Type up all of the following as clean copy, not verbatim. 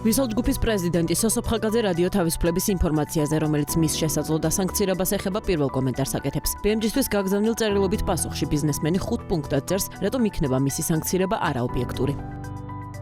ვისალ ჯგუფის პრეზიდენტი სოსო ფხაკაძე რადიო თავისუფლების ინფორმაციაზე, რომელიც მის შესაძლო დასანქცირებას ეხება, პირველ კომენტარს აკეთებს. BMG-თვის გაგზავნილ წერილობით პასუხში ბიზნესმენი 5 პუნქტად წერს, რატომ იქნება მისი სანქცირება არაობიექტური.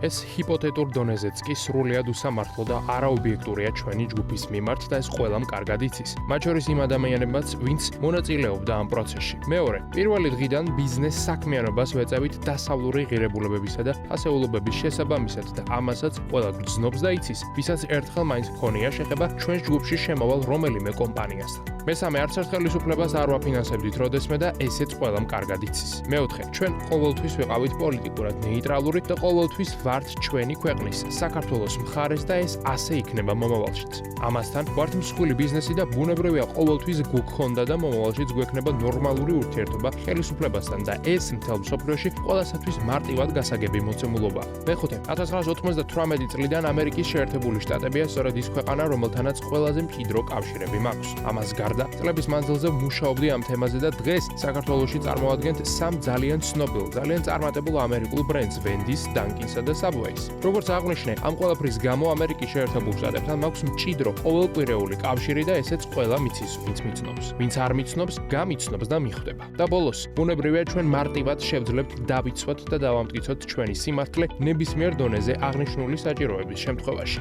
ეს ჰიპოთეტურ დონეზეც კი სრულიად უსამართლო და არაობიექტურია ჩვენი ჯგუფის მიმართ და ეს ყველამ კარგად იცის. მათ შორის იმ ადამიანებმაც, ვინც მონაწილეობდა ამ პროცესში. მეორე, პირველი დღიდან ბიზნეს საქმიანობას ვეწევით დასავლური ღირებულებებისა და ასეულობების შესაბამისად და ამასაც ყველა გრძნობს და იცის, ვისაც ერთხელ მაინც მქონია შეხება ჩვენს ჯგუფში შემავალ რომელიმე კომპანიასთან. მესამე, არც ერთ ხელისუფლებას არ ვაფინანსებდით როდესმე და ესეც ყველამ კარგად იცის. მეოთხე, ჩვენ ყოველთვის ვიყავით პოლიტიკურად ნეიტრალური და ყოველთვის ვართ ჩვენი ქვეყნის, საქართველოს მხარეს და ეს ასე იქნება მომავალშიც. ამასთან, ვართ მსხვილი ბიზნესი და ბუნებრივია ყოველთვის გვქონდა და მომავალშიც გვექნება ნორმალური ურთიერთობა ხელისუფლებასთან და ეს მთელ მსოფლიოში ყველასათვის მარტივად გასაგები მოცემულობაა. მეხუთე, 1998 წლიდან ამერიკის შეერთებული შტატებია სწორედ ის ქვეყანა, რომელთანაც ყველაზე მჭიდრო კავშირები მაქვს. ამას გარდა, წლების მანძილზე მუშაობდი ამ თემაზე და დღეს საქართველოში წარმოვადგენთ 3 ძალიან ცნობილ, ძალიან წარმატებულ ამერიკულ ბრენდს Wendy's, Dunkin-სა და Subway-ს. როგორც აღვნიშნე, ამ ყველაფრის გამო ამერიკის შეერთებულ შტატებთან მაქვს მჭიდრო ყოველკვირეული კავშირი და ესეც ყველა მიცის, ვინც მიცნობს. ვინც არ მიცნობს, გამიცნობს და მიხვდება. და ბოლოს, ბუნებრივია ჩვენ მარტივად შევძლებთ დავიცვათ და დავამტკიცოთ ჩვენი სიმართლე ნებისმიერ დონეზე აღნიშნული საჭიროების შემთხვევაში.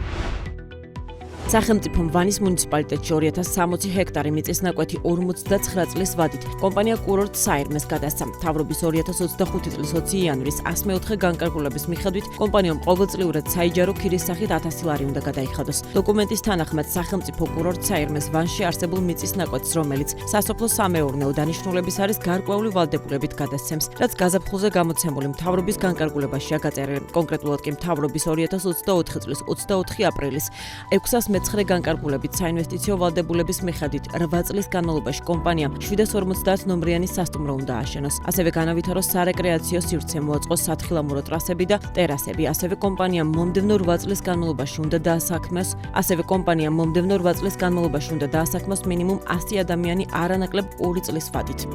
სახელმწიფომ ვანის მუნიციპალიტეტში 2060 ჰექტარი მიწის ნაკვეთი 49 წლის ვადით კომპანია კურორტ საირმეს გადასცა. მთავრობის 2025 წლის 20 იანვრის 104 განკარგულების მიხედვით კომპანიამ ყოველწლიურად საიჯარო ქირის სახით 1000 ლარი უნდა გადაიხადოს. დოკუმენტის თანახმად სახელმწიფო კურორტ საირმეს ვანში არსებულ მიწის ნაკვეთს, რომელიც სასოფლო-სამეურნეო დანიშნულების არის გარკვეული ვალდებულებით გადასცემს, რაც გაზაფხულზე გამოცემული მთავრობის განკარგულებაშია გაწერილი. კონკრეტულად კი მთავრობის 2024 წლის 24 აპრილის 609 განკარგულებით საინვესტიციო ვალდებულების მიხედვით 8 წლის განმავლობაში კომპანიამ 750 ნომრიანი სასტუმრო უნდა აშენოს. ასევე განავითაროს სარეკრეაციო სივრცე, მოაწყოს სათხილამურო ტრასები და ტერასები. ასევე კომპანიამ მომდევნო 8 წლის განმავლობაში უნდა დაასაქმოს მინიმუმ 100 ადამიანი არანაკლებ 2 წლის ვადით.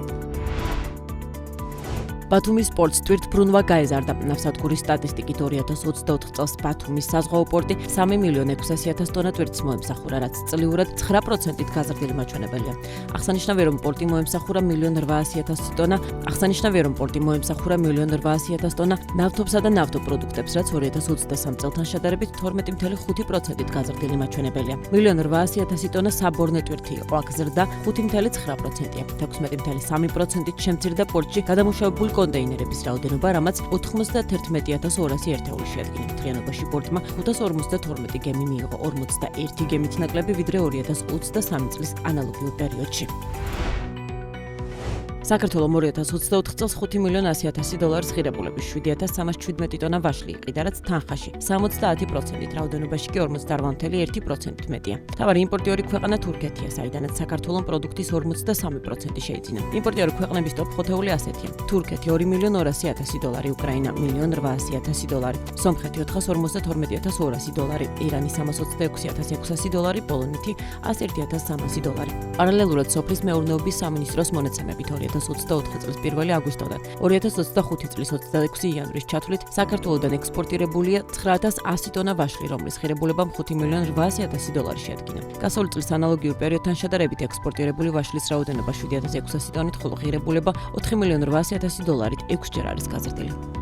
ბათუმის სპორტს ტვირთბრუნვა გაეზარდა. ნავსადგურის სტატისტიკით 2024 წელს ბათუმის საზღვაო პორტი 3.600.000 ტონა ტვირთს მოემსახურა, რაც წლიურად 9%-ით გაზრდილი მაჩვენებელია. აღსანიშნავია, რომ პორტი მოემსახურა 1.800.000 ტონა, ნავთობსა და ნავთობპროდუქტებს, რაც 2023 წელთან შედარებით 12.5%-ით გაზრდილი მაჩვენებელია. 1.800.000 ტონა საბორნე ტვირთი იყო, აქ ზრდა 5.9%-ია. 16.3%-ით შემცირდა პორტში გადამუშავებული კონტეინერების რაოდენობა, რამაც 91.200 ერთეული შეადგინა. მთლიანობაში პორტმა 552 გემი მიიღო, 41 გემით ნაკლები, ვიდრე 2023 წლის ანალოგიურ პერიოდში. საქართველომ 2024 წელს 5.100.000 დოლარის ღირებულების 7.317 ტონა ვაშლი იყიდა, რაც თანხაში 70%-ით, რაოდენობაში კი 48.1%-ით მეტია. მთავარი იმპორტიორი ქვეყანა თურქეთია, საიდანაც საქართველომ პროდუქტის 53% შეიძინა. იმპორტიორი ქვეყნების ტოპ 5-ეული ასეთია: თურქეთი 2.200.000 დოლარი, უკრაინა 1.800.000 დოლარი, სომხეთი 452.200 დოლარი, ირანი 326.600 დოლარი, პოლონეთი 101.300 დოლარი. პარალელურად სოფლის მეურნეობის სამინისტროს მონაცემებით 2024 წლის 1 აგვისტოდან 2025 წლის 26 იანვრის ჩათვლით საქართველოდან ექსპორტირებულია 9100 ტონა ვაშლი, რომლის ღირებულება 5.800.000 დოლარი შეადგინა. გასული წლის ანალოგიურ პერიოდთან შედარებით ექსპორტირებული ვაშლის რაოდენობა 7600 ტონით, ხოლო ღირებულება 4.800.000 დოლარით 6 ჯერ არის გაზრდილი.